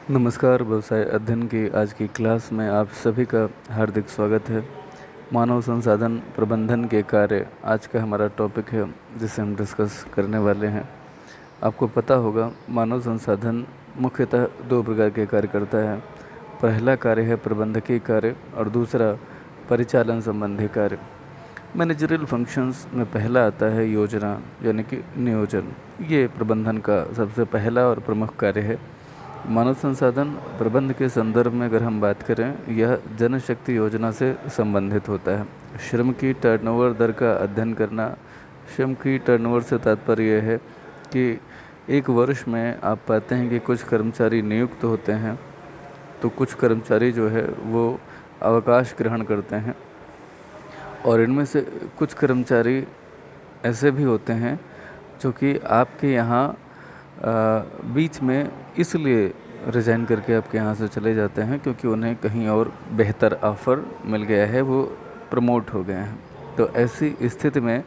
नमस्कार। व्यवसाय अध्ययन की आज की क्लास में आप सभी का हार्दिक स्वागत है। मानव संसाधन प्रबंधन के कार्य आज का हमारा टॉपिक है, जिसे हम डिस्कस करने वाले हैं। आपको पता होगा, मानव संसाधन मुख्यतः दो प्रकार के कार्य करता है। पहला कार्य है प्रबंधकीय कार्य और दूसरा परिचालन संबंधी कार्य। मैनेजरियल फंक्शंस में पहला आता है योजना, यानी कि नियोजन। ये प्रबंधन का सबसे पहला और प्रमुख कार्य है। मानव संसाधन प्रबंध के संदर्भ में अगर हम बात करें, यह जनशक्ति योजना से संबंधित होता है। श्रम की टर्नओवर दर का अध्ययन करना। श्रम की टर्नओवर से तात्पर्य यह है कि एक वर्ष में आप पाते हैं कि कुछ कर्मचारी नियुक्त होते हैं, तो कुछ कर्मचारी जो है वो अवकाश ग्रहण करते हैं, और इनमें से कुछ कर्मचारी ऐसे भी होते हैं जो कि आपके यहाँ बीच में इसलिए रिज़ाइन करके आपके यहाँ से चले जाते हैं क्योंकि उन्हें कहीं और बेहतर ऑफ़र मिल गया है, वो प्रमोट हो गए हैं। तो ऐसी स्थिति में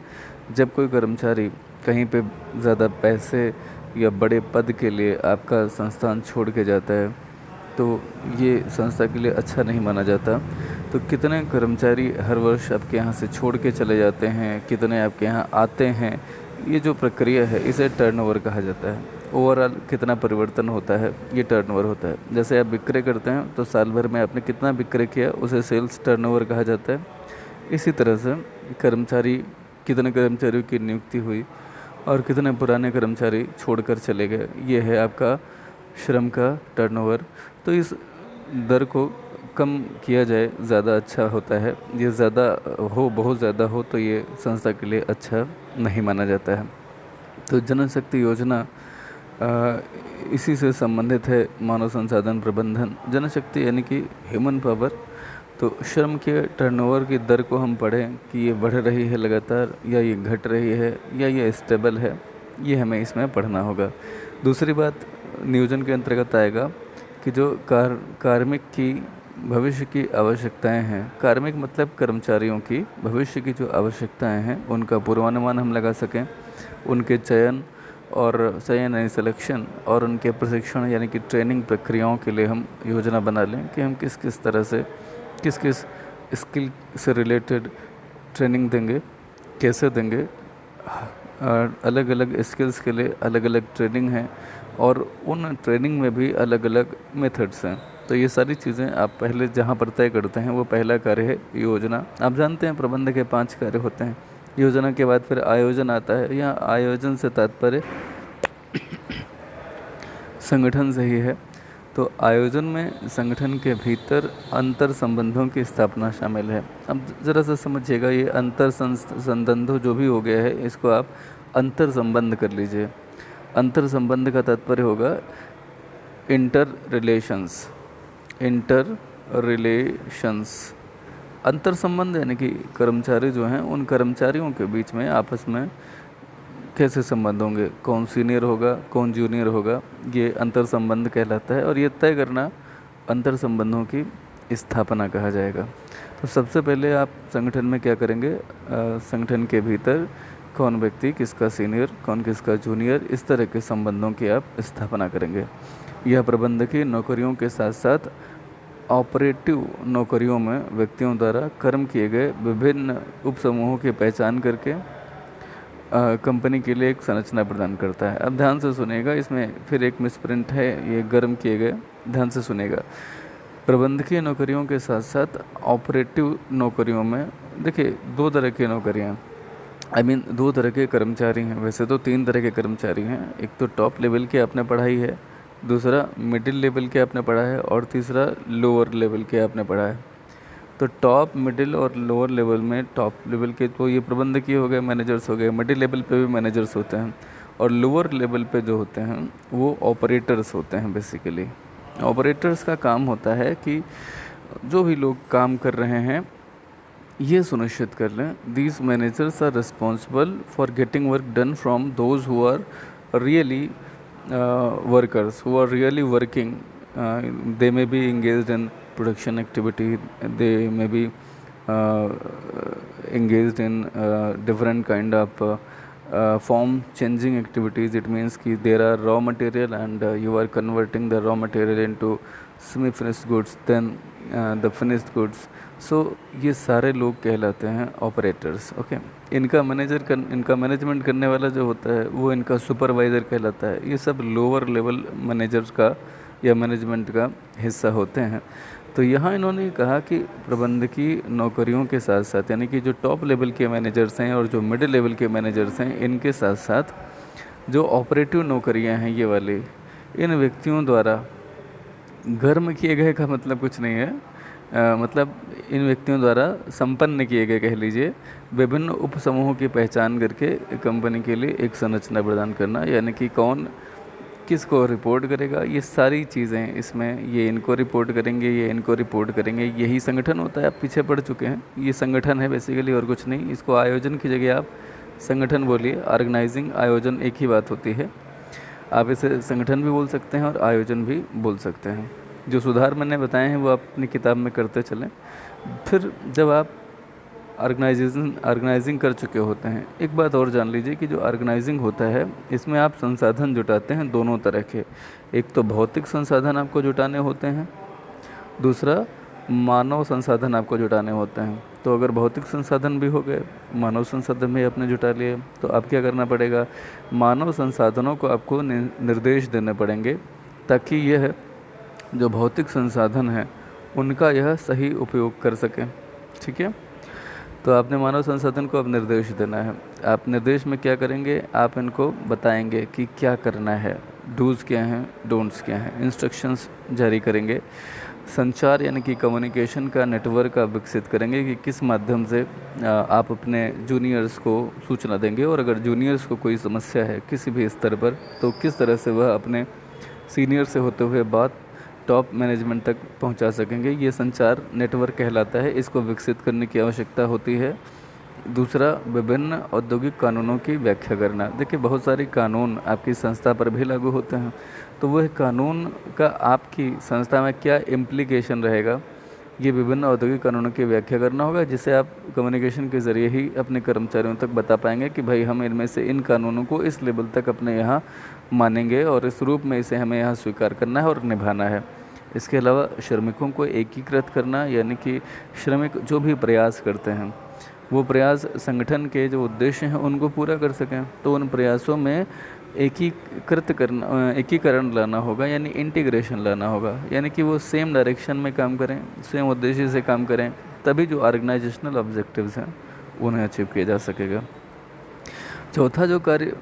जब कोई कर्मचारी कहीं पे ज़्यादा पैसे या बड़े पद के लिए आपका संस्थान छोड़ के जाता है, तो ये संस्था के लिए अच्छा नहीं माना जाता। तो कितने कर्मचारी हर वर्ष आपके यहाँ से छोड़ के चले जाते हैं, कितने आपके यहाँ आते हैं, ये जो प्रक्रिया है इसे टर्नओवर कहा जाता है। ओवरऑल कितना परिवर्तन होता है, ये टर्नओवर होता है। जैसे आप विक्रय करते हैं तो साल भर में आपने कितना विक्रय किया, उसे सेल्स टर्नओवर कहा जाता है। इसी तरह से कितने कर्मचारियों की नियुक्ति हुई और कितने पुराने कर्मचारी छोड़कर चले गए, ये है आपका श्रम का टर्नओवर। तो इस दर को कम किया जाए, ज़्यादा अच्छा होता है। ये ज़्यादा हो, बहुत ज़्यादा हो तो ये संस्था के लिए अच्छा नहीं माना जाता है। तो जनशक्ति योजना इसी से संबंधित है। मानव संसाधन प्रबंधन, जनशक्ति यानी कि ह्यूमन पावर। तो श्रम के टर्नओवर की दर को हम पढ़ें कि ये बढ़ रही है लगातार, या ये घट रही है, या ये स्टेबल है, ये हमें इसमें पढ़ना होगा। दूसरी बात नियोजन के अंतर्गत आएगा कि जो कार्मिक की भविष्य की आवश्यकताएं हैं, कार्मिक मतलब कर्मचारियों की भविष्य की जो आवश्यकताएं हैं, उनका पूर्वानुमान हम लगा सकें, उनके चयन यानी सिलेक्शन, और उनके प्रशिक्षण यानी कि ट्रेनिंग प्रक्रियाओं के लिए हम योजना बना लें कि हम किस किस तरह से किस किस स्किल से रिलेटेड ट्रेनिंग देंगे, कैसे देंगे। अलग अलग स्किल्स के लिए अलग अलग ट्रेनिंग है, और उन ट्रेनिंग में भी अलग अलग मेथड्स हैं। तो ये सारी चीज़ें आप पहले जहाँ पर तय करते हैं, वो पहला कार्य है योजना। आप जानते हैं प्रबंध के 5 कार्य होते हैं। योजना के बाद फिर आयोजन आता है। यहाँ आयोजन से तात्पर्य संगठन से ही है। तो आयोजन में संगठन के भीतर अंतर संबंधों की स्थापना शामिल है। अब ज़रा सा समझिएगा, ये अंतर संबंधों जो भी हो गया है, इसको आप अंतर संबंध कर लीजिए। अंतर संबंध का तात्पर्य होगा इंटर रिलेशंस। अंतर संबंध यानी कि कर्मचारी जो हैं, उन कर्मचारियों के बीच में आपस में कैसे संबंध होंगे, कौन सीनियर होगा, कौन जूनियर होगा, ये अंतर संबंध कहलाता है। और ये तय करना अंतर संबंधों की स्थापना कहा जाएगा। तो सबसे पहले आप संगठन में क्या करेंगे, संगठन के भीतर कौन व्यक्ति किसका सीनियर, कौन किसका जूनियर, इस तरह के संबंधों की आप स्थापना करेंगे। यह प्रबंधकीय नौकरियों के साथ साथ ऑपरेटिव नौकरियों में व्यक्तियों द्वारा कर्म किए गए विभिन्न उपसमूहों की पहचान करके कंपनी के लिए एक संरचना प्रदान करता है। अब ध्यान से सुनेगा, इसमें फिर एक मिसप्रिंट है, ये कर्म किए गए, ध्यान से सुनेगा। प्रबंधकीय नौकरियों के साथ साथ ऑपरेटिव नौकरियों में देखिए 2 तरह की नौकरियाँ, 2 तरह के कर्मचारी हैं। वैसे तो 3 तरह के कर्मचारी हैं। एक तो टॉप लेवल की आपने पढ़ाई है, दूसरा मिडिल लेवल के आपने पढ़ा है, और तीसरा लोअर लेवल के आपने पढ़ा है। तो टॉप, मिडिल और लोअर लेवल में टॉप लेवल के तो ये प्रबंधकीय हो गए, मैनेजर्स हो गए। मिडिल लेवल पे भी मैनेजर्स होते हैं, और लोअर लेवल पे जो होते हैं वो ऑपरेटर्स होते हैं। बेसिकली ऑपरेटर्स का काम होता है कि जो भी लोग काम कर रहे हैं, ये सुनिश्चित कर लें, these managers are responsible for getting work done from those who are really workers who are really working. They may be engaged in production activity, they may be engaged in different kind of form changing activities. It means कि there are raw material and you are converting the raw material into semi finished goods, then the finished goods. So ये सारे लोग कहलाते हैं operators. Okay, इनका management करने वाला जो होता है वो इनका सुपरवाइज़र कहलाता है. ये सब लोअर लेवल मैनेजर्स का या मैनेजमेंट का हिस्सा होते हैं. तो यहाँ इन्होंने कहा कि प्रबंधकीय नौकरियों के साथ साथ, यानी कि जो टॉप लेवल के मैनेजर्स हैं और जो मिडिल लेवल के मैनेजर्स हैं, इनके साथ साथ जो ऑपरेटिव नौकरियाँ हैं ये वाली, इन व्यक्तियों द्वारा घर में किए गए का मतलब कुछ नहीं है, मतलब इन व्यक्तियों द्वारा संपन्न किए गए कह लीजिए विभिन्न उप समूहों की पहचान करके कंपनी के लिए एक संरचना प्रदान करना. यानी कि कौन किसको रिपोर्ट करेगा, ये सारी चीज़ें इसमें, ये इनको रिपोर्ट करेंगे, ये इनको रिपोर्ट करेंगे, यही संगठन होता है. आप पीछे पढ़ चुके हैं, ये संगठन है बेसिकली और कुछ नहीं. इसको आयोजन की जगह आप संगठन बोलिए. ऑर्गेनाइजिंग, आयोजन एक ही बात होती है. आप इसे संगठन भी बोल सकते हैं और आयोजन भी बोल सकते हैं. जो सुधार मैंने बताए हैं वो आप अपनी किताब में करते चलें. फिर जब आप ऑर्गेनाइजिंग कर चुके होते हैं, एक बात और जान लीजिए कि जो ऑर्गेनाइजिंग होता है इसमें आप संसाधन जुटाते हैं दोनों तरह के. एक तो भौतिक संसाधन आपको जुटाने होते हैं, दूसरा मानव संसाधन आपको जुटाने होते हैं. तो अगर भौतिक संसाधन भी हो गए, मानव संसाधन भी आपने जुटा लिए, तो अब क्या करना पड़ेगा, मानव संसाधनों को आपको निर्देश देने पड़ेंगे ताकि यह जो भौतिक संसाधन है उनका यह सही उपयोग कर सकें. ठीक है, तो आपने मानव संसाधन को अब निर्देश देना है. आप निर्देश में क्या करेंगे, आप इनको बताएंगे कि क्या करना है, डूज़ क्या हैं, डोंट्स क्या हैं, इंस्ट्रक्शंस जारी करेंगे. संचार यानी कि कम्युनिकेशन का नेटवर्क आप विकसित करेंगे कि किस माध्यम से आप अपने जूनियर्स को सूचना देंगे, और अगर जूनियर्स को कोई समस्या है किसी भी स्तर पर तो किस तरह से वह अपने सीनियर से होते हुए बात टॉप मैनेजमेंट तक पहुंचा सकेंगे. ये संचार नेटवर्क कहलाता है. इसको विकसित करने की आवश्यकता होती है. दूसरा, विभिन्न औद्योगिक कानूनों की व्याख्या करना. देखिए, बहुत सारे कानून आपकी संस्था पर भी लागू होते हैं, तो वह कानून का आपकी संस्था में क्या इम्प्लीकेशन रहेगा, ये विभिन्न औद्योगिक कानूनों की व्याख्या करना होगा, जिसे आप कम्युनिकेशन के ज़रिए ही अपने कर्मचारियों तक बता पाएंगे कि भाई हम इनमें से इन कानूनों को इस लेवल तक अपने यहाँ मानेंगे और इस रूप में इसे हमें यहाँ स्वीकार करना है और निभाना है. इसके अलावा श्रमिकों को एकीकृत करना, यानी कि श्रमिक जो भी प्रयास करते हैं वो प्रयास संगठन के जो उद्देश्य हैं उनको पूरा कर सकें, तो उन प्रयासों में एकीकरण लाना होगा, यानी इंटीग्रेशन लाना होगा. यानी कि वो सेम डायरेक्शन में काम करें, सेम उद्देश्य से काम करें, तभी जो ऑर्गेनाइजेशनल ऑब्जेक्टिव्स हैं उन्हें अचीव किया जा सकेगा. चौथा जो कार्य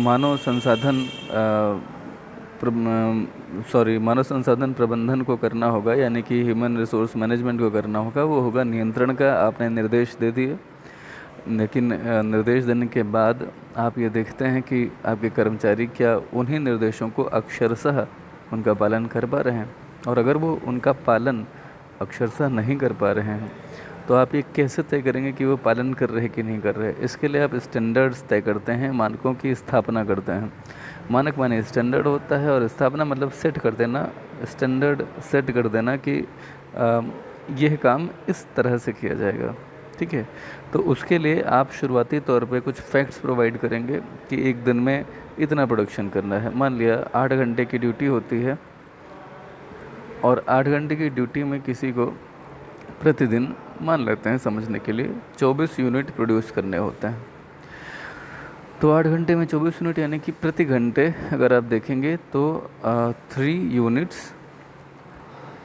मानव संसाधन प्रबंधन को करना होगा, यानी कि ह्यूमन रिसोर्स मैनेजमेंट को करना होगा, वो होगा नियंत्रण का. आपने निर्देश दे दिए, लेकिन निर्देश देने के बाद आप ये देखते हैं कि आपके कर्मचारी क्या उन्हीं निर्देशों को अक्षरशः उनका पालन कर पा रहे हैं. और अगर वो उनका पालन अक्षरशः नहीं कर पा रहे हैं तो आप ये कैसे तय करेंगे कि वो पालन कर रहे कि नहीं कर रहे. इसके लिए आप स्टैंडर्ड्स तय करते हैं, मानकों की स्थापना करते हैं. मानक माने स्टैंडर्ड होता है, और स्थापना मतलब सेट कर देना, स्टैंडर्ड सेट कर देना कि यह काम इस तरह से किया जाएगा. ठीक है, तो उसके लिए आप शुरुआती तौर पे कुछ फैक्ट्स प्रोवाइड करेंगे कि एक दिन में इतना प्रोडक्शन करना है. मान लिया 8 घंटे की ड्यूटी होती है, और 8 घंटे की ड्यूटी में किसी को प्रतिदिन, मान लेते हैं समझने के लिए, 24 यूनिट प्रोड्यूस करने होते हैं. तो 8 घंटे में 24 यूनिट, यानी कि प्रति घंटे अगर आप देखेंगे तो 3 यूनिट्स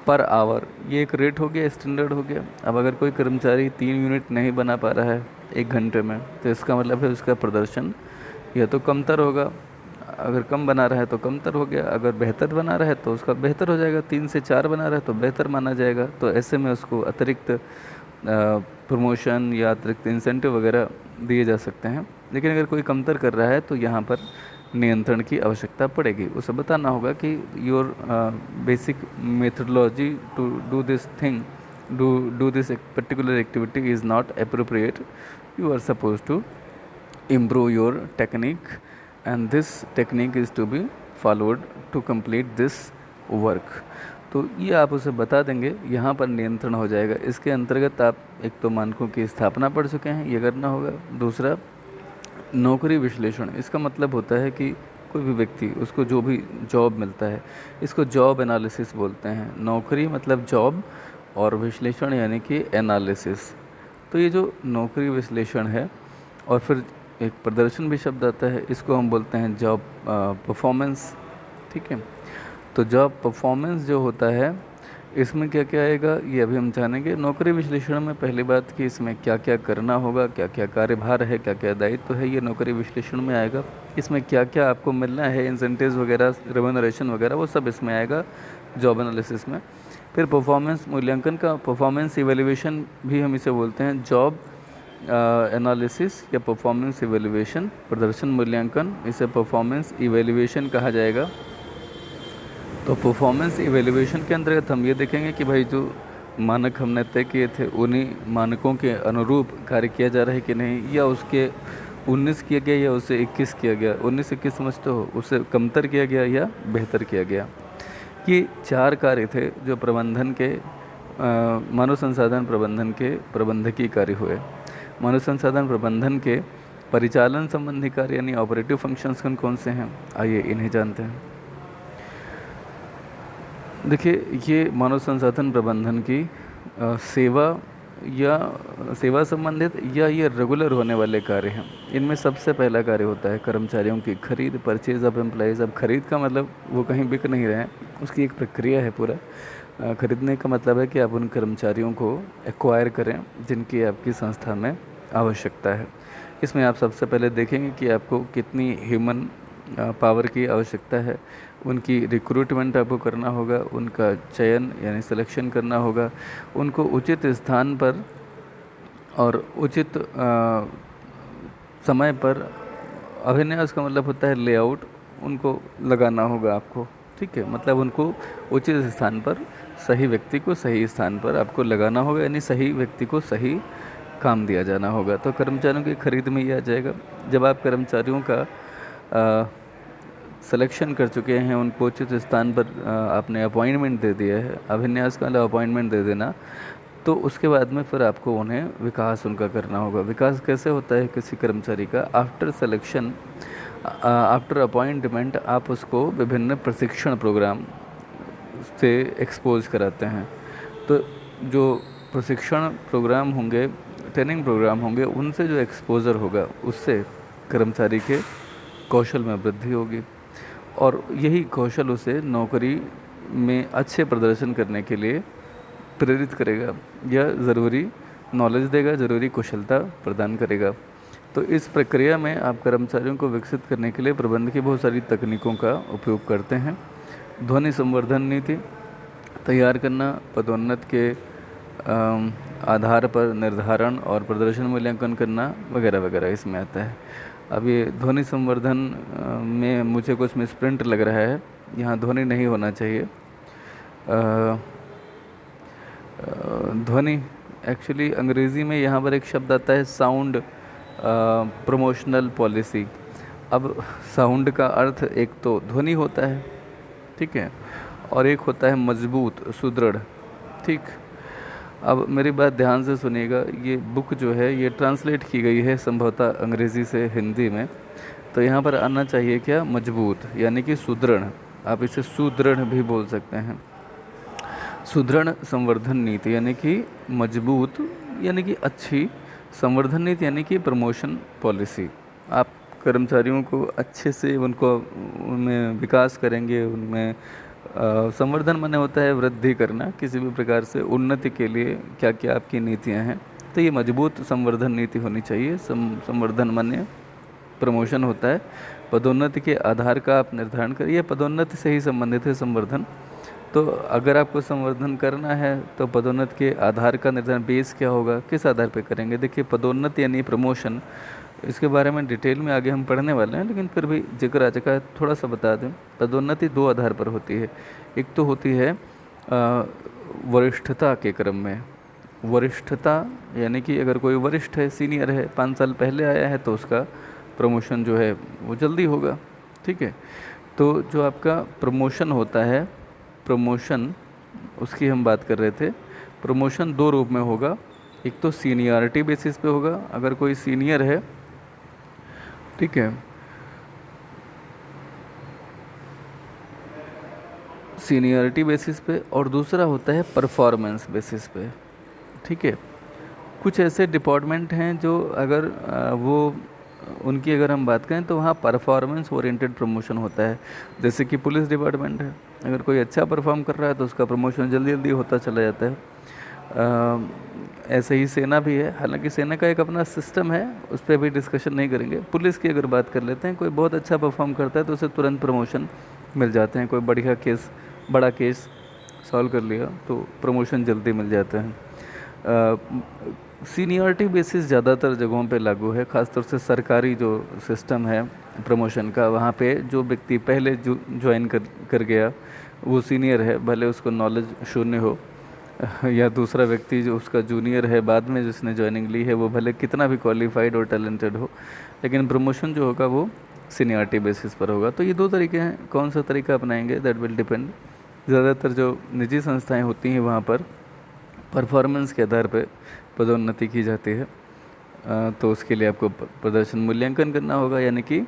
पर आवर, ये एक रेट हो गया, स्टैंडर्ड हो गया. अब अगर कोई कर्मचारी 3 यूनिट नहीं बना पा रहा है 1 घंटे में, तो इसका मतलब है उसका प्रदर्शन या तो कमतर होगा. अगर कम बना रहा है तो कमतर हो गया, अगर बेहतर बना रहा है तो उसका बेहतर हो जाएगा. 3 से 4 बना रहा है तो बेहतर माना जाएगा. तो ऐसे में उसको अतिरिक्त प्रमोशन या अतिरिक्त इंसेंटिव वगैरह दिए जा सकते हैं. लेकिन अगर कोई कमतर कर रहा है तो यहाँ पर नियंत्रण की आवश्यकता पड़ेगी. उसे बताना होगा कि your basic methodology to do this thing, do this particular activity is not appropriate. You are suppose to improve your technique, and this technique is to be followed to complete this work. तो ये आप उसे बता देंगे, यहाँ पर नियंत्रण हो जाएगा. इसके अंतर्गत आप एक तो मानकों की स्थापना पढ़ चुके हैं, ये करना होगा. दूसरा, नौकरी विश्लेषण, इसका मतलब होता है कि कोई भी व्यक्ति, उसको जो भी जॉब मिलता है, इसको जॉब एनालिसिस बोलते हैं। नौकरी मतलब जॉब, और विश्लेषण यानी कि एनालिसिस। तो ये जो नौकरी विश्लेषण है, और फिर एक प्रदर्शन भी शब्द आता है, इसको हम बोलते हैं जॉब परफॉर्मेंस। ठीक है। तो जॉब परफॉर्मेंस जो होता है, इसमें क्या क्या आएगा ये अभी हम जानेंगे। नौकरी विश्लेषण में पहली बात कि इसमें क्या क्या करना होगा, क्या क्या कार्यभार है, क्या क्या दायित्व है, ये नौकरी विश्लेषण में आएगा। इसमें क्या क्या आपको मिलना है, इंसेंटिव्स वगैरह, रेम्यूनरेशन वगैरह, वो सब इसमें आएगा जॉब एनालिसिस में। फिर परफॉर्मेंस मूल्यांकन का, परफॉर्मेंस इवेल्युएशन भी हम इसे बोलते हैं, जॉब एनालिसिस या परफॉर्मेंस इवेल्युएशन, प्रदर्शन मूल्यांकन, इसे परफॉर्मेंस इवेल्युएशन कहा जाएगा। तो परफॉर्मेंस इवेल्युएशन के अंतर्गत हम ये देखेंगे कि भाई जो मानक हमने तय किए थे, उन्हीं मानकों के अनुरूप कार्य किया जा रहा है कि नहीं, या उसके 19 किया गया या उसे 21 किया गया, 19-21 समझते हो, उसे कमतर किया गया या बेहतर किया गया। ये 4 कार्य थे जो प्रबंधन के मानव संसाधन प्रबंधन के प्रबंधकीय कार्य हुए। मानव संसाधन प्रबंधन के परिचालन संबंधी कार्य यानी ऑपरेटिव फंक्शंस कौन से हैं, आइए इन्हें जानते हैं। देखिए, ये मानव संसाधन प्रबंधन की सेवा या सेवा संबंधित या ये रेगुलर होने वाले कार्य हैं। इनमें सबसे पहला कार्य होता है कर्मचारियों की खरीद, परचेज ऑफ एम्प्लॉयज़। अब खरीद का मतलब वो कहीं बिक नहीं रहे हैं, उसकी एक प्रक्रिया है पूरा। खरीदने का मतलब है कि आप उन कर्मचारियों को एक्वायर करें जिनकी आपकी संस्था में आवश्यकता है। इसमें आप सबसे पहले देखेंगे कि आपको कितनी ह्यूमन पावर की आवश्यकता है, उनकी रिक्रूटमेंट आपको करना होगा, उनका चयन यानी सिलेक्शन करना होगा, उनको उचित स्थान पर और उचित समय पर, अभिन्यास का मतलब होता है लेआउट, उनको लगाना होगा आपको। ठीक है, मतलब उनको उचित स्थान पर, सही व्यक्ति को सही स्थान पर आपको लगाना होगा, यानी सही व्यक्ति को सही काम दिया जाना होगा। तो कर्मचारियों की खरीद में ये आ जाएगा। जब आप कर्मचारियों का सिलेक्शन कर चुके हैं, उनको उचित स्थान पर आपने अपॉइंटमेंट दे दिया है, अभिन्यास का मतलब अपॉइंटमेंट दे देना, तो उसके बाद में फिर आपको उन्हें विकास उनका करना होगा। विकास कैसे होता है किसी कर्मचारी का? आफ्टर सिलेक्शन, आफ्टर अपॉइंटमेंट आप उसको विभिन्न प्रशिक्षण प्रोग्राम से एक्सपोज कराते हैं। तो जो प्रशिक्षण प्रोग्राम होंगे, ट्रेनिंग प्रोग्राम होंगे, उनसे जो एक्सपोजर होगा, उससे कर्मचारी के कौशल में वृद्धि होगी, और यही कौशल उसे नौकरी में अच्छे प्रदर्शन करने के लिए प्रेरित करेगा या ज़रूरी नॉलेज देगा, ज़रूरी कुशलता प्रदान करेगा। तो इस प्रक्रिया में आप कर्मचारियों को विकसित करने के लिए प्रबंध की बहुत सारी तकनीकों का उपयोग करते हैं। ध्वनि संवर्धन नीति तैयार करना, पदोन्नत के आधार पर निर्धारण और प्रदर्शन मूल्यांकन करना वगैरह वगैरह इसमें आता है। अब ये ध्वनि संवर्धन में मुझे कुछ मिसप्रिंट लग रहा है, यहाँ ध्वनि नहीं होना चाहिए। ध्वनि एक्चुअली अंग्रेज़ी में यहाँ पर एक शब्द आता है साउंड प्रमोशनल पॉलिसी। अब साउंड का अर्थ एक तो ध्वनि होता है, ठीक है, और एक होता है मजबूत, सुदृढ़। ठीक, अब मेरी बात ध्यान से सुनिएगा। ये बुक जो है ये ट्रांसलेट की गई है संभवतः अंग्रेज़ी से हिंदी में, तो यहाँ पर आना चाहिए क्या? मजबूत, यानी कि सुदृढ़। आप इसे सुदृढ़ भी बोल सकते हैं। सुदृढ़ संवर्धन नीति यानी कि मजबूत, यानी कि अच्छी। संवर्धन नीति यानी कि प्रमोशन पॉलिसी। आप कर्मचारियों को अच्छे से उनमें विकास करेंगे, उनमें संवर्धन माने होता है वृद्धि करना, किसी भी प्रकार से उन्नति के लिए क्या क्या आपकी नीतियां हैं। तो ये मजबूत संवर्धन नीति होनी चाहिए। संवर्धन माने प्रमोशन होता है, पदोन्नति के आधार का आप निर्धारण करिए। पदोन्नति से ही संबंधित है संवर्धन। तो अगर आपको संवर्धन करना है तो पदोन्नति के आधार का निर्धारण, बेस क्या होगा, किस आधार पर करेंगे? देखिए, पदोन्नति यानी प्रमोशन, इसके बारे में डिटेल में आगे हम पढ़ने वाले हैं, लेकिन फिर भी जिक्र आ चुका है, थोड़ा सा बता दें। पदोन्नति 2 आधार पर होती है। एक तो होती है वरिष्ठता के क्रम में। वरिष्ठता यानी कि अगर कोई वरिष्ठ है, सीनियर है, 5 साल पहले आया है, तो उसका प्रमोशन जो है वो जल्दी होगा। ठीक है, तो जो आपका प्रमोशन होता है, प्रमोशन उसकी हम बात कर रहे थे। प्रमोशन 2 रूप में होगा। एक तो सीनियरिटी बेसिस पे होगा, अगर कोई सीनियर है ठीक है। सीनियरिटी बेसिस पे, और दूसरा होता है परफॉर्मेंस बेसिस पे। ठीक है। कुछ ऐसे डिपार्टमेंट हैं जो अगर वो उनकी अगर हम बात करें तो वहाँ परफॉर्मेंस ओरिएंटेड प्रमोशन होता है। जैसे कि पुलिस डिपार्टमेंट है, अगर कोई अच्छा परफॉर्म कर रहा है तो उसका प्रमोशन जल्दी जल्दी होता चला जाता है। ऐसे ही सेना भी है, हालांकि सेना का एक अपना सिस्टम है, उस पर भी डिस्कशन नहीं करेंगे। पुलिस की अगर बात कर लेते हैं, कोई बहुत अच्छा परफॉर्म करता है तो उसे तुरंत प्रमोशन मिल जाते हैं। कोई बढ़िया केस, बड़ा केस सॉल्व कर लिया तो प्रमोशन जल्दी मिल जाते हैं। सीनियरिटी बेसिस ज़्यादातर जगहों पे लागू है, ख़ासतौर से सरकारी जो सिस्टम है प्रमोशन का, वहाँ पे जो व्यक्ति पहले ज्वाइन कर गया वो सीनियर है, भले उसको नॉलेज शून्य हो। या दूसरा व्यक्ति जो उसका जूनियर है बाद में जिसने ज्वाइनिंग ली है, वो भले कितना भी क्वालिफाइड और टैलेंटेड हो, लेकिन प्रमोशन जो होगा वो सीनियरिटी बेसिस पर होगा। तो ये दो तरीके हैं, कौन सा तरीका अपनाएंगे दैट विल डिपेंड। ज़्यादातर जो निजी संस्थाएं होती हैं वहाँ पर परफॉर्मेंस के आधार पर पदोन्नति की जाती है। तो उसके लिए आपको प्रदर्शन मूल्यांकन करना होगा, यानी कि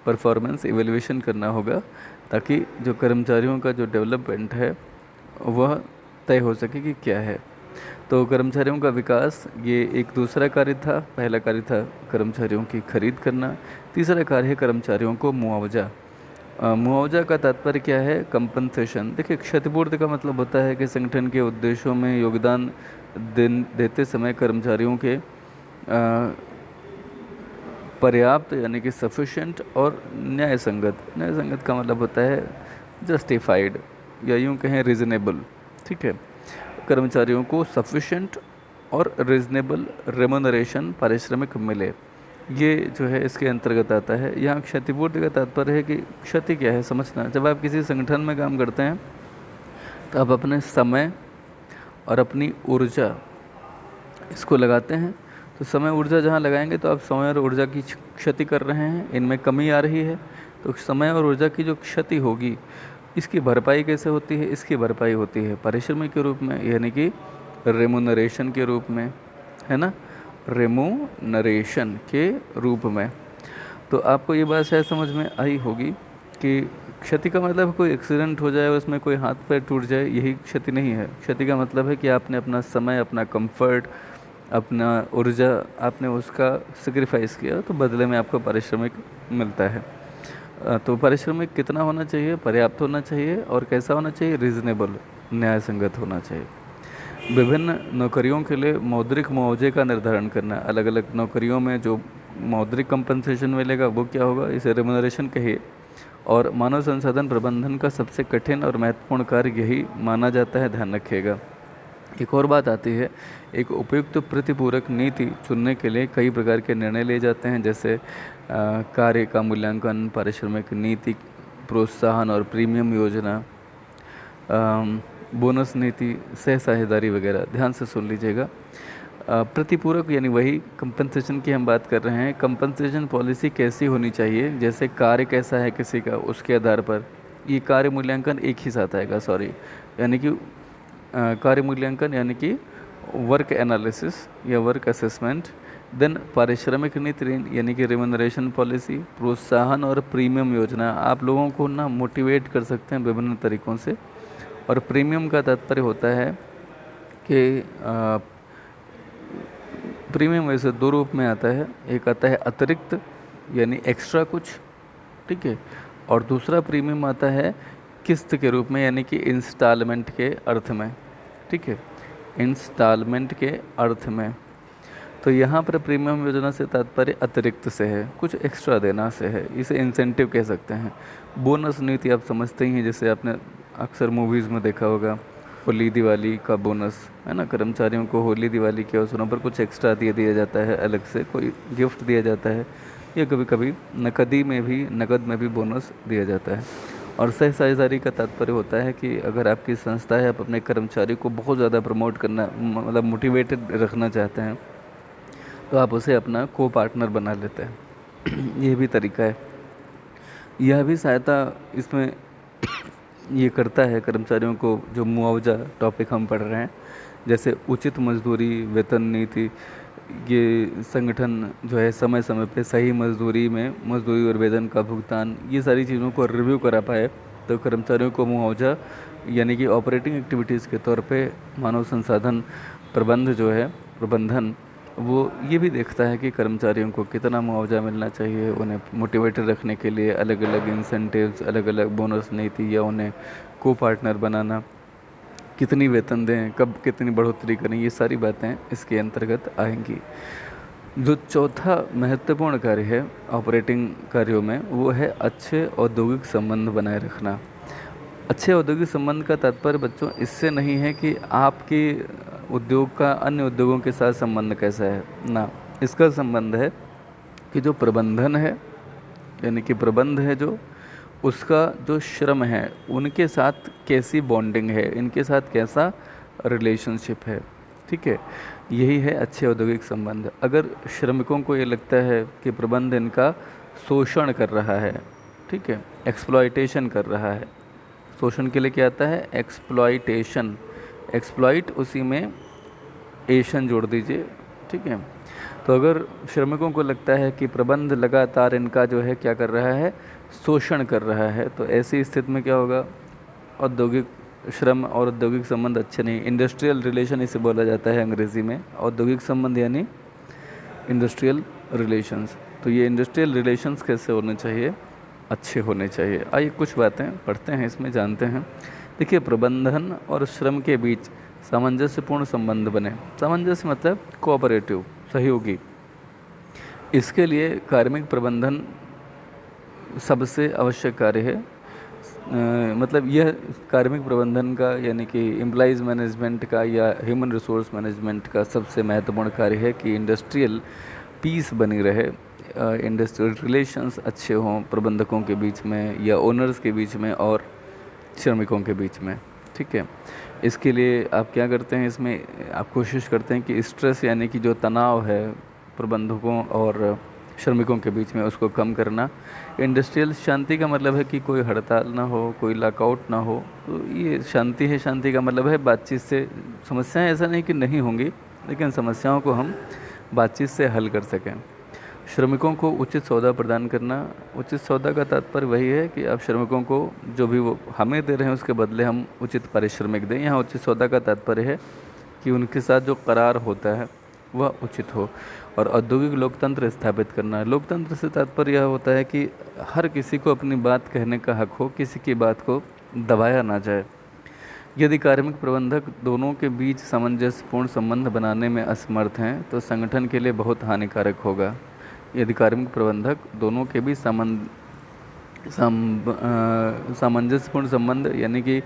परफॉर्मेंस इवेल्युएशन करना होगा, ताकि जो कर्मचारियों का जो डेवलपमेंट है वह तय हो सके कि क्या है। तो कर्मचारियों का विकास ये एक दूसरा कार्य था। पहला कार्य था कर्मचारियों की खरीद करना, तीसरा कार्य है कर्मचारियों को मुआवजा। मुआवजा का तात्पर्य क्या है? कंपनसेशन। देखिए, क्षतिपूर्ति का मतलब होता है कि संगठन के उद्देश्यों में योगदान देते समय कर्मचारियों के पर्याप्त यानी कि सफिशेंट और न्याय संगत। न्याय संगत का मतलब होता है जस्टिफाइड, या यूँ कहें रिजनेबल। ठीक है, कर्मचारियों को सफिशेंट और रिजनेबल रेमुनरेशन, पारिश्रमिक मिले, ये जो है इसके अंतर्गत आता है। यहाँ क्षतिपूर्ति का तात्पर्य है कि क्षति क्या है समझना। जब आप किसी संगठन में काम करते हैं तो आप अपने समय और अपनी ऊर्जा इसको लगाते हैं। तो समय ऊर्जा जहाँ लगाएंगे तो आप समय और ऊर्जा की क्षति कर रहे हैं, इनमें कमी आ रही है। तो समय और ऊर्जा की जो क्षति होगी इसकी भरपाई कैसे होती है? इसकी भरपाई होती है पारिश्रमिक के रूप में, यानी कि रेमुनरेशन के रूप में, है ना, रेमुनरेशन के रूप में। तो आपको ये बात शायद समझ में आई होगी कि क्षति का मतलब कोई एक्सीडेंट हो जाए, उसमें कोई हाथ पैर टूट जाए, यही क्षति नहीं है। क्षति का मतलब है कि आपने अपना समय, अपना कंफर्ट, अपना ऊर्जा, आपने उसका सेक्रीफाइस किया, तो बदले में आपको पारिश्रमिक मिलता है। तो पारिश्रमिक कितना होना चाहिए? पर्याप्त होना चाहिए। और कैसा होना चाहिए? रीजनेबल, न्याय संगत होना चाहिए। विभिन्न नौकरियों के लिए मौद्रिक मुआवजे का निर्धारण करना। अलग अलग नौकरियों में जो मौद्रिक कंपनसेशन मिलेगा वो क्या होगा? इसे रेमुनरेशन कहिए। और मानव संसाधन प्रबंधन का सबसे कठिन और महत्वपूर्ण कार्य यही माना जाता है, ध्यान रखिएगा। एक और बात आती है, एक उपयुक्त प्रतिपूरक नीति चुनने के लिए कई प्रकार के निर्णय लिए जाते हैं, जैसे कार्य का मूल्यांकन, पारिश्रमिक नीति, प्रोत्साहन और प्रीमियम योजना, बोनस नीति, सह साझेदारी वगैरह। ध्यान से सुन लीजिएगा। प्रतिपूरक यानी वही कंपनसेशन की हम बात कर रहे हैं। कंपनसेशन पॉलिसी कैसी होनी चाहिए? जैसे कार्य कैसा है किसी का, उसके आधार पर ये कार्य मूल्यांकन एक ही साथ आएगा, सॉरी, यानी कि कार्य मूल्यांकन यानी कि वर्क एनालिसिस या वर्क असेसमेंट, देन पारिश्रमिक नीति यानी कि रेमुनरेशन पॉलिसी, प्रोत्साहन और प्रीमियम योजना। आप लोगों को ना मोटिवेट कर सकते हैं विभिन्न तरीक़ों से। और प्रीमियम का तात्पर्य होता है कि प्रीमियम वैसे दो रूप में आता है। एक आता है अतिरिक्त यानी एक्स्ट्रा कुछ, ठीक है, और दूसरा प्रीमियम आता है किस्त के रूप में, यानी कि इंस्टॉलमेंट के अर्थ में। ठीक है, इंस्टॉलमेंट के अर्थ में। तो यहाँ पर प्रीमियम योजना से तात्पर्य अतिरिक्त से है, कुछ एक्स्ट्रा देना से है, इसे इंसेंटिव कह सकते हैं। बोनस नीति आप समझते ही हैं, जैसे आपने अक्सर मूवीज़ में देखा होगा, होली दिवाली का बोनस, है ना, कर्मचारियों को होली दिवाली के अवसरों पर कुछ एक्स्ट्रा दिया जाता है, अलग से कोई गिफ्ट दिया जाता है, या कभी कभी नकद में भी बोनस दिया जाता है। और सह साझेदारी का तात्पर्य होता है कि अगर आपकी संस्था है, आप अपने कर्मचारी को बहुत ज़्यादा प्रमोट करना, मतलब मोटिवेटेड रखना चाहते हैं, तो आप उसे अपना को पार्टनर बना लेते हैं। ये भी तरीका है। यह भी सहायता इसमें ये करता है कर्मचारियों को, जो मुआवजा टॉपिक हम पढ़ रहे हैं, जैसे उचित मजदूरी, वेतन नीति, ये संगठन जो है समय समय पे सही मजदूरी और वेतन का भुगतान, ये सारी चीज़ों को रिव्यू करा पाए, तो कर्मचारियों को मुआवजा यानी कि ऑपरेटिंग एक्टिविटीज़ के तौर पे मानव संसाधन प्रबंधन वो ये भी देखता है कि कर्मचारियों को कितना मुआवजा मिलना चाहिए, उन्हें मोटिवेटेड रखने के लिए अलग अलग इंसेंटिव्स, अलग अलग बोनस नीति या उन्हें को पार्टनर बनाना, कितनी वेतन दें, कब कितनी बढ़ोतरी करें, ये सारी बातें इसके अंतर्गत आएंगी। जो चौथा महत्वपूर्ण कार्य है ऑपरेटिंग कार्यों में, वो है अच्छे औद्योगिक संबंध बनाए रखना। अच्छे औद्योगिक संबंध का तात्पर्य बच्चों इससे नहीं है कि आपके उद्योग का अन्य उद्योगों के साथ संबंध कैसा है ना, इसका संबंध है कि जो प्रबंधन है यानी कि प्रबंध है जो उसका जो श्रम है उनके साथ कैसी बॉन्डिंग है, इनके साथ कैसा रिलेशनशिप है। ठीक है, यही है अच्छे औद्योगिक संबंध। अगर श्रमिकों को ये लगता है कि प्रबंध इनका शोषण कर रहा है, ठीक है, एक्सप्लॉयटेशन कर रहा है, शोषण के लिए क्या आता है एक्सप्लॉयटेशन, एक्सप्लॉइट उसी में एशन जोड़ दीजिए, ठीक है। तो अगर श्रमिकों को लगता है कि प्रबंध लगातार इनका जो है क्या कर रहा है, शोषण कर रहा है, तो ऐसी स्थिति में क्या होगा, औद्योगिक श्रम और औद्योगिक संबंध अच्छे नहीं, इंडस्ट्रियल रिलेशन इसे बोला जाता है अंग्रेज़ी में, औद्योगिक संबंध यानी इंडस्ट्रियल रिलेशंस। तो ये इंडस्ट्रियल रिलेशंस कैसे होने चाहिए, अच्छे होने चाहिए। आइए कुछ बातें पढ़ते हैं, इसमें जानते हैं। देखिए, प्रबंधन और श्रम के बीच सामंजस्यपूर्ण संबंध बने। सामंजस्य मतलब कोऑपरेटिव, सहयोगी। इसके लिए कार्मिक प्रबंधन सबसे आवश्यक कार्य है। मतलब यह कार्मिक प्रबंधन का यानी कि एम्प्लॉइज मैनेजमेंट का या ह्यूमन रिसोर्स मैनेजमेंट का सबसे महत्वपूर्ण कार्य है कि इंडस्ट्रियल पीस बनी रहे, इंडस्ट्रियल रिलेशंस अच्छे हों प्रबंधकों के बीच में या ओनर्स के बीच में और श्रमिकों के बीच में। ठीक है, इसके लिए आप क्या करते हैं, इसमें आप कोशिश करते हैं कि स्ट्रेस यानी कि जो तनाव है प्रबंधकों और श्रमिकों के बीच में उसको कम करना। इंडस्ट्रियल शांति का मतलब है कि कोई हड़ताल ना हो, कोई लॉकआउट ना हो, तो ये शांति है। शांति का मतलब है बातचीत से समस्याएं, ऐसा नहीं कि नहीं होंगी, लेकिन समस्याओं को हम बातचीत से हल कर सकें। श्रमिकों को उचित सौदा प्रदान करना। उचित सौदा का तात्पर्य वही है कि आप श्रमिकों को जो भी वो हमें दे रहे हैं उसके बदले हम उचित पारिश्रमिक दें। यहाँ उचित सौदा का तात्पर्य है कि उनके साथ जो करार होता है वह उचित हो। और औद्योगिक लोकतंत्र स्थापित करना। लोकतंत्र से तात्पर्य यह होता है कि हर किसी को अपनी बात कहने का हक हो, किसी की बात को दबाया ना जाए। यदि कार्मिक प्रबंधक दोनों के बीच सामंजस्यपूर्ण संबंध बनाने में असमर्थ हैं तो संगठन के लिए बहुत हानिकारक होगा। यदि कार्मिक प्रबंधक दोनों के बीच सामंजस्यपूर्ण संबंध यानी कि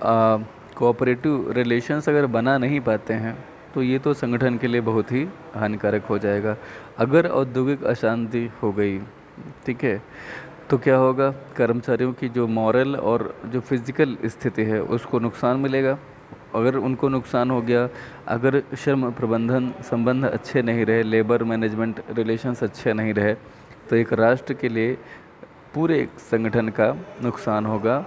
कोऑपरेटिव रिलेशंस अगर बना नहीं पाते हैं तो ये तो संगठन के लिए बहुत ही हानिकारक हो जाएगा। अगर औद्योगिक अशांति हो गई, ठीक है, तो क्या होगा, कर्मचारियों की जो मॉरल और जो फिज़िकल स्थिति है उसको नुकसान मिलेगा। अगर उनको नुकसान हो गया, अगर श्रम प्रबंधन संबंध अच्छे नहीं रहे, लेबर मैनेजमेंट रिलेशंस अच्छे नहीं रहे, तो एक राष्ट्र के लिए पूरे संगठन का नुकसान होगा।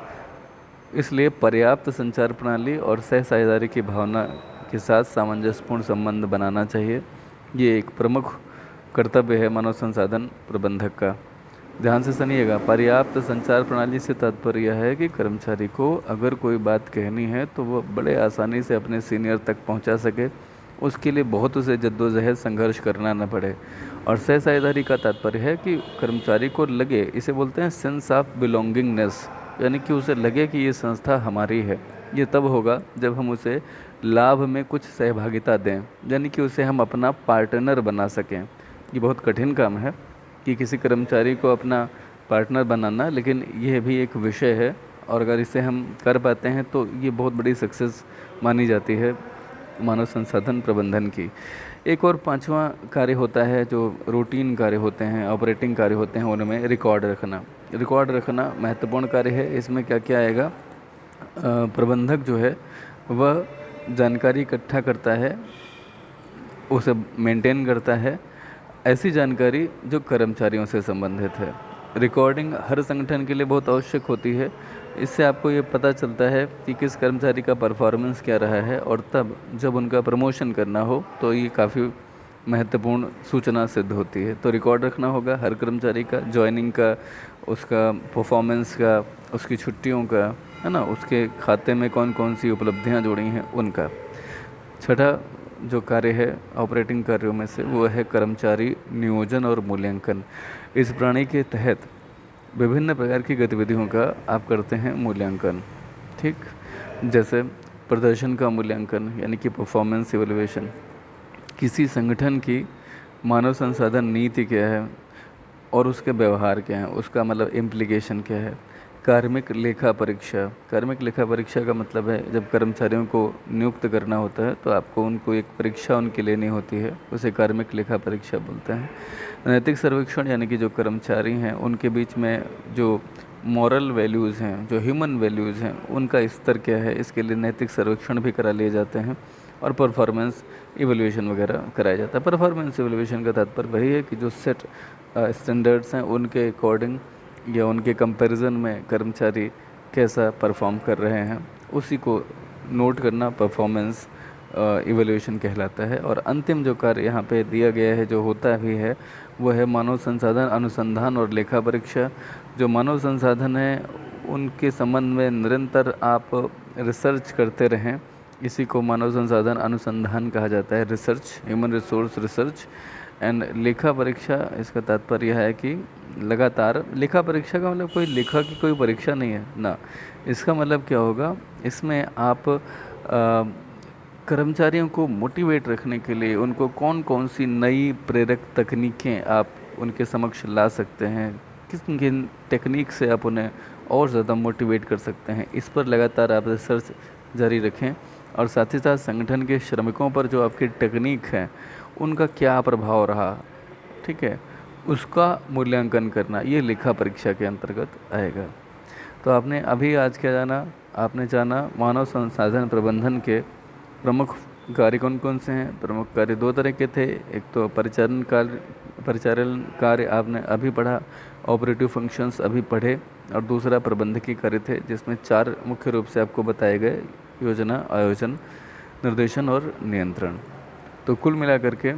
इसलिए पर्याप्त संचार प्रणाली और सह साझेदारी की भावना के साथ सामंजस्यपूर्ण संबंध बनाना चाहिए। ये एक प्रमुख कर्तव्य है मानव संसाधन प्रबंधक का। ध्यान से सुनिएगा, पर्याप्त संचार प्रणाली से तात्पर्य यह है कि कर्मचारी को अगर कोई बात कहनी है तो वो बड़े आसानी से अपने सीनियर तक पहुंचा सके, उसके लिए बहुत उसे जद्दोजहद संघर्ष करना न पड़े। और सह साझेदारी का तात्पर्य है कि कर्मचारी को लगे, इसे बोलते हैं सेंस ऑफ बिलोंगिंगनेस, यानी कि उसे लगे कि ये संस्था हमारी है। ये तब होगा जब हम उसे लाभ में कुछ सहभागिता दें, यानी कि उसे हम अपना पार्टनर बना सकें। ये बहुत कठिन काम है कि किसी कर्मचारी को अपना पार्टनर बनाना, लेकिन यह भी एक विषय है और अगर इसे हम कर पाते हैं तो ये बहुत बड़ी सक्सेस मानी जाती है मानव संसाधन प्रबंधन की। एक और पांचवा कार्य होता है जो रूटीन कार्य होते हैं, ऑपरेटिंग कार्य होते हैं, उनमें रिकॉर्ड रखना। रिकॉर्ड रखना महत्वपूर्ण कार्य है। इसमें क्या क्या आएगा, प्रबंधक जो है वह जानकारी इकट्ठा करता है, उसे मेंटेन करता है, ऐसी जानकारी जो कर्मचारियों से संबंधित है। रिकॉर्डिंग हर संगठन के लिए बहुत आवश्यक होती है। इससे आपको ये पता चलता है कि किस कर्मचारी का परफॉर्मेंस क्या रहा है, और तब जब उनका प्रमोशन करना हो तो ये काफ़ी महत्वपूर्ण सूचना सिद्ध होती है। तो रिकॉर्ड रखना होगा हर कर्मचारी का, जॉइनिंग का, उसका परफॉर्मेंस का, उसकी छुट्टियों का, है ना, उसके खाते में कौन कौन सी उपलब्धियां जुड़ी हैं उनका। छठा जो कार्य है ऑपरेटिंग कार्यों में से वो है कर्मचारी नियोजन और मूल्यांकन। इस प्रणाली के तहत विभिन्न प्रकार की गतिविधियों का आप करते हैं मूल्यांकन। ठीक, जैसे प्रदर्शन का मूल्यांकन यानी कि परफॉर्मेंस इवैल्यूएशन, किसी संगठन की मानव संसाधन नीति क्या है और उसके व्यवहार क्या है, उसका मतलब इम्प्लीकेशन क्या है। कार्मिक लेखा परीक्षा, कार्मिक लेखा परीक्षा का मतलब है जब कर्मचारियों को नियुक्त करना होता है तो आपको उनको एक परीक्षा उनकी लेनी होती है, उसे कार्मिक लेखा परीक्षा बोलते हैं। नैतिक सर्वेक्षण यानी कि जो कर्मचारी हैं उनके बीच में जो मॉरल वैल्यूज़ हैं, जो ह्यूमन वैल्यूज़ हैं, उनका स्तर क्या है, इसके लिए नैतिक सर्वेक्षण भी करा लिए जाते हैं। और परफॉर्मेंस इवैल्यूएशन वगैरह कराया जाता है। परफॉर्मेंस इवैल्यूएशन का तात्पर्य वही है कि जो सेट स्टैंडर्ड्स हैं उनके अकॉर्डिंग या उनके कंपैरिजन में कर्मचारी कैसा परफॉर्म कर रहे हैं उसी को नोट करना परफॉर्मेंस इवैल्यूएशन कहलाता है। और अंतिम जो कार्य यहाँ पे दिया गया है, जो होता भी है, वो है मानव संसाधन अनुसंधान और लेखा परीक्षा। जो मानव संसाधन है उनके संबंध में निरंतर आप रिसर्च करते रहें, इसी को मानव संसाधन अनुसंधान कहा जाता है, research, human resource research. And लेखा परीक्षा, इसका तात्पर्य यह है कि लगातार, लेखा परीक्षा का मतलब कोई लेखा की कोई परीक्षा नहीं है ना, इसका मतलब क्या होगा, इसमें आप कर्मचारियों को मोटिवेट रखने के लिए उनको कौन कौन सी नई प्रेरक तकनीकें आप उनके समक्ष ला सकते हैं, किस किन टेक्निक से आप उन्हें और ज़्यादा मोटिवेट कर सकते हैं, इस पर लगातार आप रिसर्च जारी रखें। और साथ ही साथ संगठन के श्रमिकों पर जो आपकी टेक्निक है उनका क्या प्रभाव रहा, ठीक है, उसका मूल्यांकन करना, ये लेखा परीक्षा के अंतर्गत आएगा। तो आपने अभी आज क्या जाना, आपने जाना मानव संसाधन प्रबंधन के प्रमुख कार्य कौन कौन से हैं। प्रमुख कार्य दो तरह के थे, एक तो परिचालन कार्य आपने अभी पढ़ा, ऑपरेटिव फंक्शंस अभी पढ़े, और दूसरा प्रबंधकीय कार्य थे जिसमें 4 मुख्य रूप से आपको बताए गए, योजना, आयोजन, निर्देशन और नियंत्रण। तो कुल मिलाकर के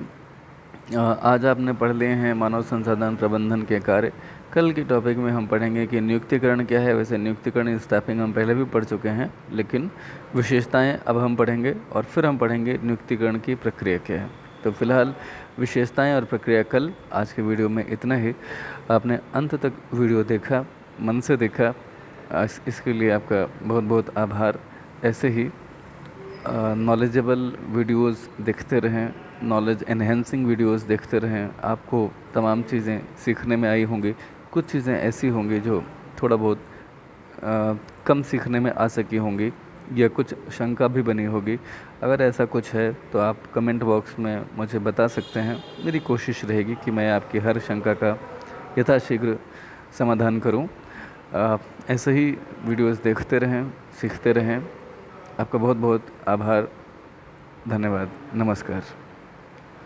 आज आपने पढ़ लिए हैं मानव संसाधन प्रबंधन के कार्य। कल के टॉपिक में हम पढ़ेंगे कि नियुक्तिकरण क्या है। वैसे नियुक्तिकरण स्टाफिंग हम पहले भी पढ़ चुके हैं, लेकिन विशेषताएं अब हम पढ़ेंगे, और फिर हम पढ़ेंगे नियुक्तिकरण की प्रक्रिया क्या है। तो फिलहाल विशेषताएं और प्रक्रिया कल। आज के वीडियो में इतना ही। आपने अंत तक वीडियो देखा, मन से देखा, इसके लिए आपका बहुत बहुत आभार। ऐसे ही नॉलेजेबल वीडियोस देखते रहें, नॉलेज एनहेंसिंग वीडियोस देखते रहें। आपको तमाम चीज़ें सीखने में आई होंगी, कुछ चीज़ें ऐसी होंगी जो थोड़ा बहुत कम सीखने में आ सकी होंगी, या कुछ शंका भी बनी होगी। अगर ऐसा कुछ है तो आप कमेंट बॉक्स में मुझे बता सकते हैं। मेरी कोशिश रहेगी कि मैं आपकी हर शंका का यथाशीघ्र समाधान करूं। ऐसे ही वीडियोस देखते रहें, सीखते रहें। आपका बहुत बहुत आभार, धन्यवाद, नमस्कार।